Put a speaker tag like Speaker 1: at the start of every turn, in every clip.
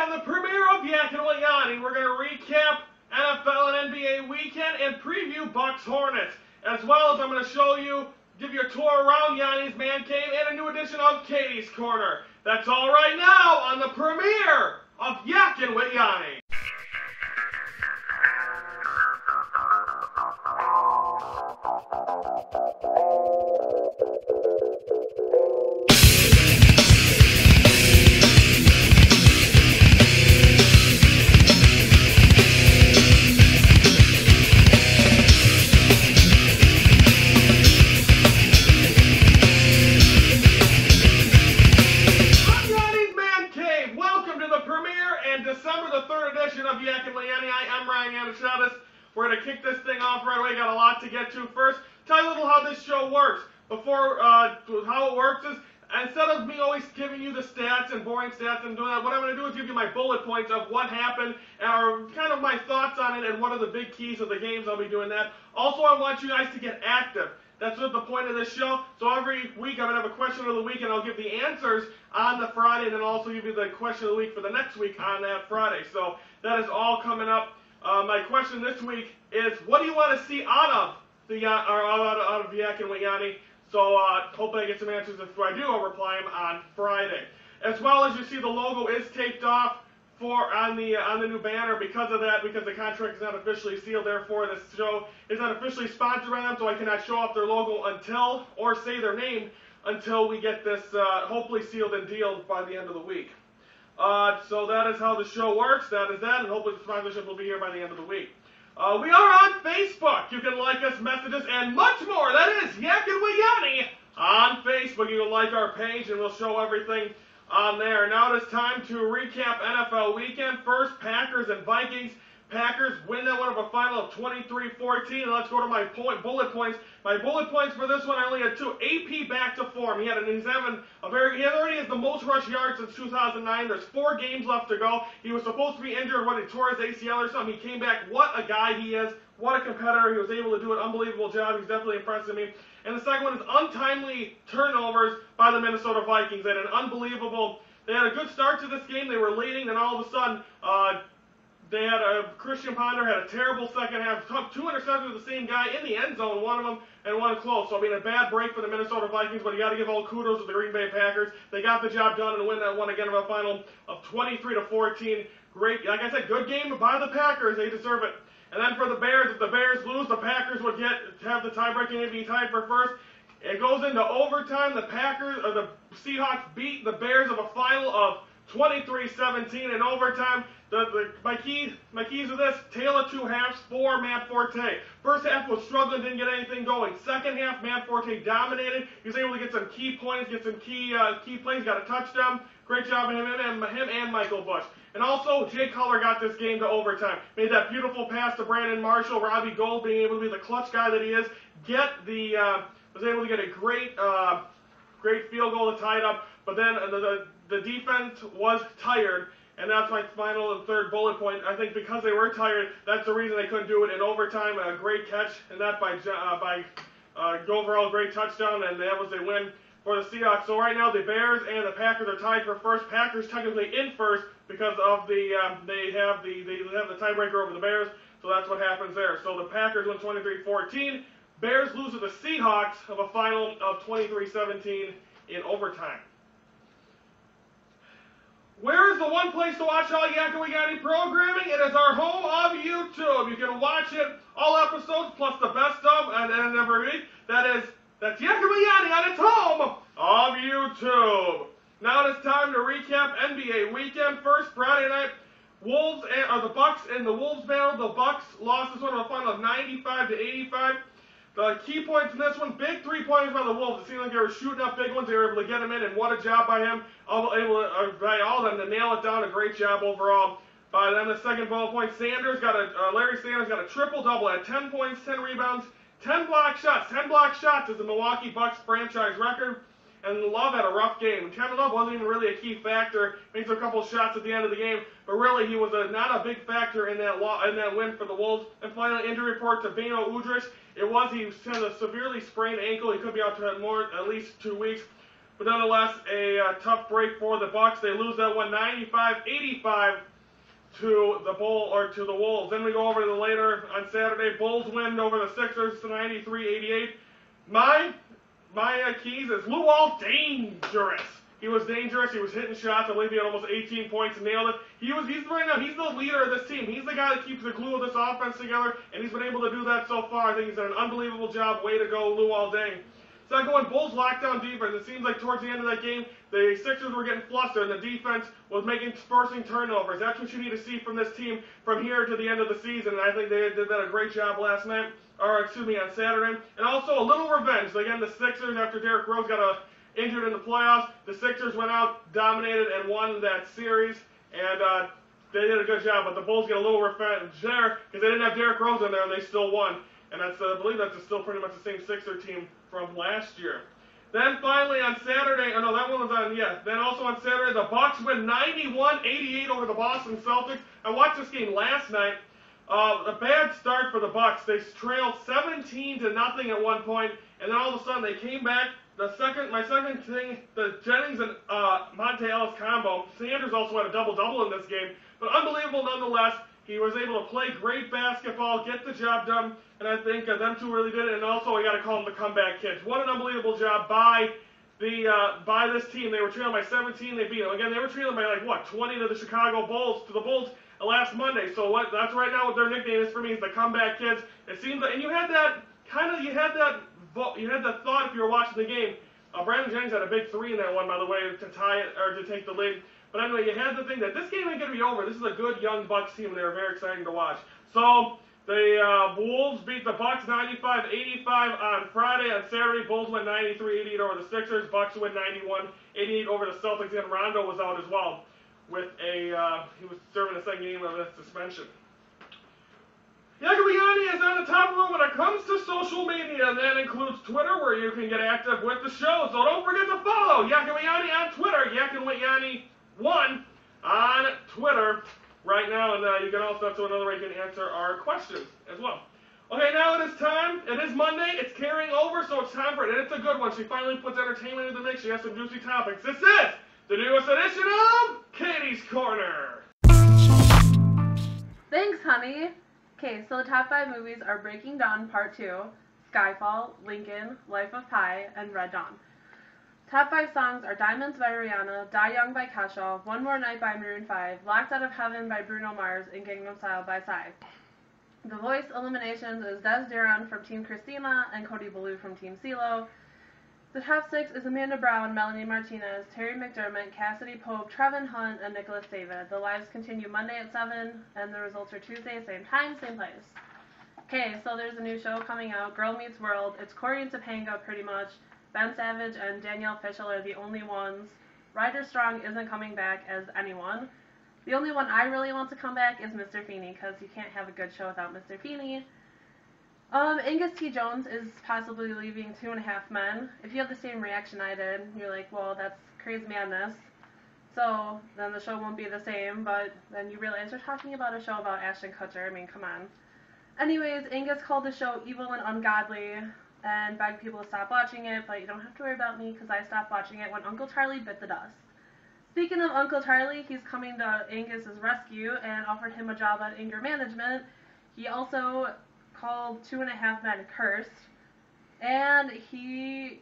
Speaker 1: on the premiere of Yackin Wit Yoni, we're going to recap NFL and NBA weekend and preview Bucks Hornets. As well as I'm going to give you a tour around Yanni's Mancave and a new edition of Katie's Corner. That's all right now on the premiere of Yackin Wit Yoni. December the 3rd edition of Yackin Wit Yoni. I'm Ryan Yanishatis. We're going to kick this thing off right away. Got a lot to get to. First, tell you a little how this show works. Before, how it works is, instead of me always giving you the stats and boring stats and doing that, what I'm going to do is give you my bullet points of what happened, or kind of my thoughts on it, and what are the big keys of the games. I'll be doing that. Also, I want you guys to get active. That's what the point of this show. So every week I'm going to have a question of the week, and I'll give the answers on the Friday, and then also give you the question of the week for the next week on that Friday. So that is all coming up. My question this week is, what do you want to see out of Yackin Wit Yoni? So hopefully I get some answers. If I do, I'll reply them on Friday. As well as you see, the logo is taped off on the new banner because of that, because the contract is not officially sealed. Therefore, this show is not officially sponsored by them, so I cannot show off their logo until, or say their name, until we get this hopefully sealed and dealed by the end of the week. So that is how the show works. That is that, and hopefully the sponsorship will be here by the end of the week. We are on Facebook. You can like us, messages, and much more. That is Yackin Wit Yoni on Facebook. You can like our page, and we'll show everything on there. Now it is time to recap NFL weekend. First, Packers and Vikings. Packers win that one of a final of 23-14. And let's go to my bullet points. My bullet points for this one, I only had two. AP back to form. He already has the most rush yards since 2009. There's 4 games left to go. He was supposed to be injured when he tore his ACL or something. He came back. What a guy he is. What a competitor. He was able to do an unbelievable job. He's definitely impressing me. And the second one is untimely turnovers by the Minnesota Vikings. They had a good start to this game. They were leading, then all of a sudden, Christian Ponder had a terrible second half. Took 2 interceptions with the same guy in the end zone, one of them, and one close. So, I mean, a bad break for the Minnesota Vikings, but you got to give all kudos to the Green Bay Packers. They got the job done and win that one again of a final of 23-14. Great, like I said, good game by the Packers. They deserve it. And then for the Bears, if the Bears lose, the Packers would have the tiebreaking and be tied for first. It goes into overtime. The Seahawks beat the Bears of a final of 23-17 in overtime. My keys of this, tale of two halves for Matt Forte. First half was struggling, didn't get anything going. Second half, Matt Forte dominated. He was able to get some key points, get some key plays, got a touchdown. Great job of him and Michael Bush. And also, Jay Cutler got this game to overtime. Made that beautiful pass to Brandon Marshall. Robbie Gould, being able to be the clutch guy that he is, was able to get a great field goal to tie it up. But then the defense was tired, and that's my final and third bullet point. I think because they were tired, that's the reason they couldn't do it in overtime. A great catch, and that by overall great touchdown, and that was a win for the Seahawks. So right now the Bears and the Packers are tied for first. Packers technically in first because of they have the tiebreaker over the Bears. So that's what happens there. So the Packers win 23-14. Bears lose to the Seahawks of a final of 23-17 in overtime. Where is the one place to watch all Yackin Wit Yoni programming? It is our home of YouTube. You can watch it, all episodes, plus the best of, and every week. That's Yackin Wit Yoni on its home of YouTube. Now it is time to recap NBA weekend. First, Friday night, the Bucks and the Wolves battle. The Bucks lost this one in a final of 95-85. The key points in this one, big 3-pointers by the Wolves. It seemed like they were shooting up big ones. They were able to get them in, and what a job by him. By all of them to nail it down. A great job overall. By then, the second bullet point, Larry Sanders got a triple-double at 10 points, 10 rebounds, 10 block shots. 10 block shots is the Milwaukee Bucks franchise record. And Love had a rough game. Kevin Love wasn't even really a key factor. Makes a couple shots at the end of the game, but really he was not a big factor in that win for the Wolves. And finally, injury report to Beno Udrih. He had a severely sprained ankle. He could be out to at least 2 weeks. But nonetheless, a tough break for the Bucks. They lose that one 95-85 to the Wolves. Then we go over to the later on Saturday. Bulls win over the Sixers to 93-88. My keys is Luol dangerous. He was dangerous. He was hitting shots. I believe he had almost 18 points and nailed it. He's right now. He's the leader of this team. He's the guy that keeps the glue of this offense together, and he's been able to do that so far. I think he's done an unbelievable job. Way to go, Luol Deng. Second one, Bulls lockdown defense. It seems like towards the end of that game, the Sixers were getting flustered, and the defense was forcing turnovers. That's what you need to see from this team from here to the end of the season, and I think they did that a great job on Saturday. And also a little revenge. Again, the Sixers, after Derrick Rose got injured in the playoffs, the Sixers went out, dominated, and won that series, and they did a good job. But the Bulls get a little revenge there because they didn't have Derrick Rose in there, and they still won. And I believe that's still pretty much the same Sixer team from last year. Then finally on Saturday, then also on Saturday, the Bucks win 91-88 over the Boston Celtics. I watched this game last night. A bad start for the Bucks. They trailed 17-0 at one point, and then all of a sudden they came back. My second thing, the Jennings and Monte Ellis combo. Sanders also had a double-double in this game, but unbelievable nonetheless. He was able to play great basketball, get the job done, and I think them two really did it. And also, I got to call them the comeback kids. What an unbelievable job by this team. They were trailing by 17. They beat them again. They were trailing by 20 to the Chicago Bulls last Monday. So that's right now what their nickname is for me is the comeback kids. It seems like, and you had that thought if you were watching the game. Brandon Jennings had a big three in that one, by the way, to tie it or to take the lead. But anyway, you had the thing that this game ain't going to be over. This is a good young Bucks team, and they were very exciting to watch. So the Wolves beat the Bucks 95-85 on Friday. On Saturday, Bulls win 93-88 over the Sixers. Bucks win 91-88 over the Celtics. And Rondo was out as well with he was serving the second game of his suspension. Yackin Wit Yoni is on the top of it when it comes to social media, and that includes Twitter, where you can get active with the show. So don't forget to follow Yackin Wit Yoni on Twitter, Yackin Wit Yoni 1 on Twitter right now, and you can also, that's another way you can answer our questions as well. Okay, now it is time. It is Monday. It's carrying over, so it's time for it, and it's a good one. She finally puts entertainment in the mix. She has some juicy topics. This is the newest edition of Katie's Corner.
Speaker 2: Thanks, honey. Okay, so the top 5 movies are Breaking Dawn Part 2, Skyfall, Lincoln, Life of Pi, and Red Dawn. Top 5 songs are Diamonds by Rihanna, Die Young by Kesha, One More Night by Maroon 5, Locked Out of Heaven by Bruno Mars, and Gangnam Style by Psy. The voice eliminations is Des Duran from Team Christina and Cody Ballou from Team CeeLo. The top 6 is Amanda Brown, Melanie Martinez, Terry McDermott, Cassidy Pope, Trevin Hunt, and Nicholas David. The lives continue Monday at 7, and the results are Tuesday, same time, same place. Okay, so there's a new show coming out, Girl Meets World. It's Corey and Topanga, pretty much. Ben Savage and Danielle Fishel are the only ones. Ryder Strong isn't coming back as anyone. The only one I really want to come back is Mr. Feeney, because you can't have a good show without Mr. Feeney. Angus T. Jones is possibly leaving 2.5 Men. If you have the same reaction I did, you're like, well, that's crazy madness. So then the show won't be the same, but then you realize you're talking about a show about Ashton Kutcher. I mean, come on. Anyways, Angus called the show evil and ungodly and begged people to stop watching it, but you don't have to worry about me because I stopped watching it when Uncle Charlie bit the dust. Speaking of Uncle Charlie, he's coming to Angus's rescue and offered him a job at anger management. He also called 2.5 Men cursed, and he,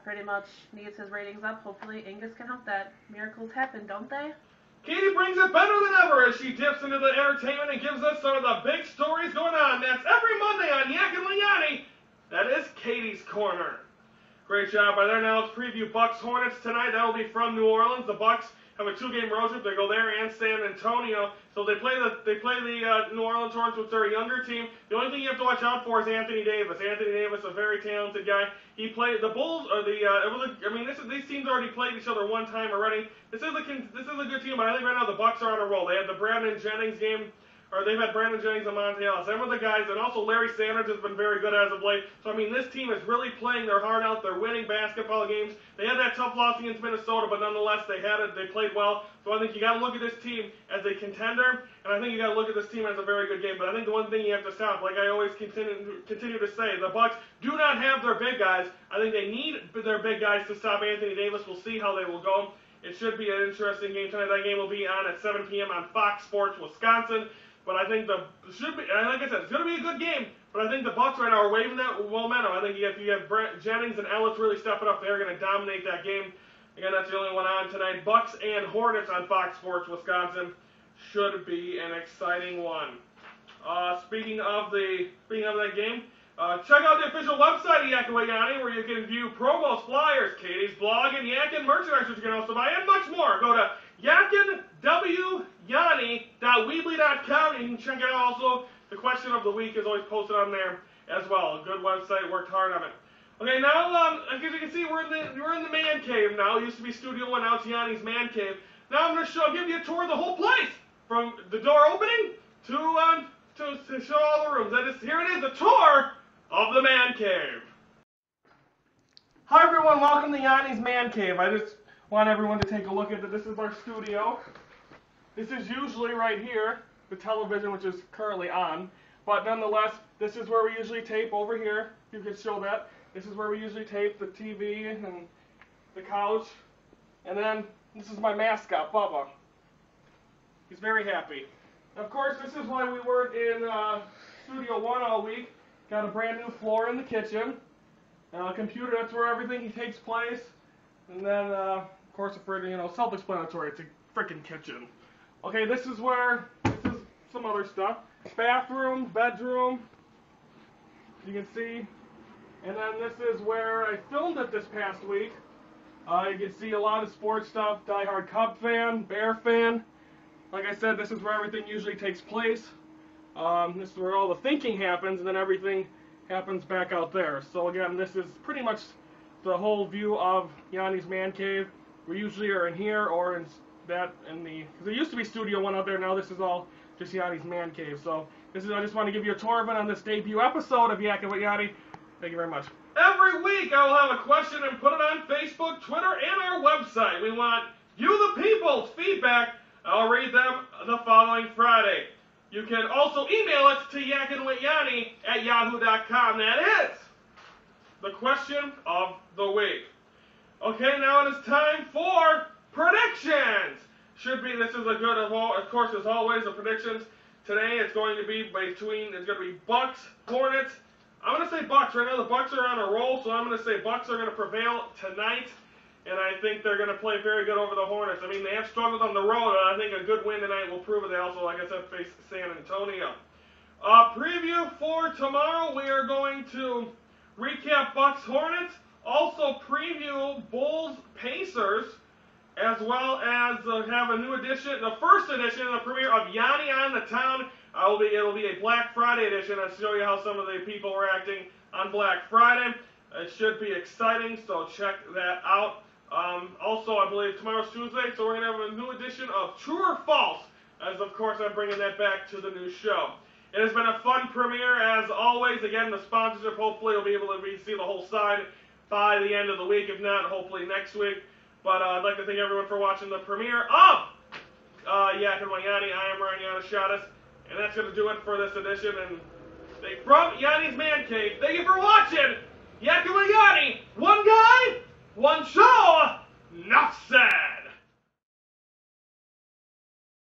Speaker 2: pretty much needs his ratings up. Hopefully Angus can help that. Miracles happen, don't they?
Speaker 1: Katie brings it better than ever as she dips into the entertainment and gives us some of the big stories going on. That's every Monday on Yackin Wit Yoni. That is Katie's Corner. Great job by there. Now let's preview Bucks Hornets tonight. That'll be from New Orleans. The Bucks have a 2-game road trip. They go there and San Antonio. So they play the New Orleans Hornets, which are a younger team. The only thing you have to watch out for is Anthony Davis. Anthony Davis, a very talented guy. He played the Bulls. These teams already played each other one time already. This is a good team, but I think right now the Bucks are on a roll. They had the Brandon Jennings game or they've had Brandon Jennings and Mancave. Some of the guys, and also Larry Sanders has been very good as of late. So, I mean, this team is really playing their heart out. They're winning basketball games. They had that tough loss against Minnesota, but nonetheless, they played well. So I think you got to look at this team as a contender, and I think you got to look at this team as a very good game. But I think the one thing you have to stop, like I always continue to say, the Bucks do not have their big guys. I think they need their big guys to stop Anthony Davis. We'll see how they will go. It should be an interesting game tonight. That game will be on at 7 p.m. on Fox Sports Wisconsin. But I think like I said, it's going to be a good game. But I think the Bucks right now are waving that momentum. I think if you have Jennings and Ellis really stepping up, they're going to dominate that game. Again, that's the only one on tonight. Bucks and Hornets on Fox Sports Wisconsin should be an exciting one. Speaking of that game, check out the official website of Yackin Wit Yoni, where you can view promos, flyers, Katie's blog, and Yackin merchandise, which you can also buy, and much more. Go to yackinwyoni.weebly.com, and you can check it out. Also, the question of the week is always posted on there as well. A good website, worked hard on it. Okay, now, as you can see, we're in the man cave now. It used to be Studio 1, now it's Yanni's man cave. Now I'm going to give you a tour of the whole place, from the door opening to show all the rooms. Here it is, the tour of the man cave. Hi everyone, welcome to Yanni's man cave. I just want everyone to take a look at it. This is our studio. This is usually right here, the television, which is currently on. But nonetheless, this is where we usually tape over here. You could show that. This is where we usually tape the TV and the couch. And then this is my mascot, Bubba. He's very happy. Of course, this is why we weren't in Studio 1 all week. Got a brand new floor in the kitchen. Computer, that's where everything takes place. And then, of course, for self-explanatory, it's a freaking kitchen. Okay, this is some other stuff. Bathroom, bedroom, you can see. And then this is where I filmed it this past week. You can see a lot of sports stuff, diehard Cub fan, Bear fan. Like I said, this is where everything usually takes place. This is where all the thinking happens, and then everything happens back out there. So again, this is pretty much the whole view of Yanni's man cave. We usually are in here or in because there used to be Studio 1 out there. Now this is all just Yanni's man cave. So I just want to give you a tour of it on this debut episode of Yackin Wit Yoni. Thank you very much. Every week I will have a question and put it on Facebook, Twitter, and our website. We want you, the people's feedback. I'll read them the following Friday. You can also email us to yackinwityoni@yahoo.com. That is the question of the week. Okay, now it is time for predictions. This is a good, of course, as always, the predictions. Today it's going to be Bucks, Hornets. I'm going to say Bucks. Right now the Bucks are on a roll, so I'm going to say Bucks are going to prevail tonight. And I think they're going to play very good over the Hornets. I mean, they have struggled on the road, and I think a good win tonight will prove it. They also, like I said, face San Antonio. Preview for tomorrow, we are going to recap Bucks Hornets, also preview Bulls Pacers, as well as have a new edition, the first edition of the premiere of Yanni on the Town. It'll be a Black Friday edition. I'll show you how some of the people were acting on Black Friday. It should be exciting, so check that out. Also, I believe tomorrow's Tuesday, so we're going to have a new edition of True or False, as of course I'm bringing that back to the new show. It has been a fun premiere, as always. Again, the sponsorship, hopefully you'll be able to see the whole side by the end of the week, if not, hopefully next week. But I'd like to thank everyone for watching the premiere of Yackin Wit Yoni. I am Ryan Yanishatis, and that's going to do it for this edition. And from Yanni's Man Cave, thank you for watching Yackin Wit Yoni. One guy, one show, enough said.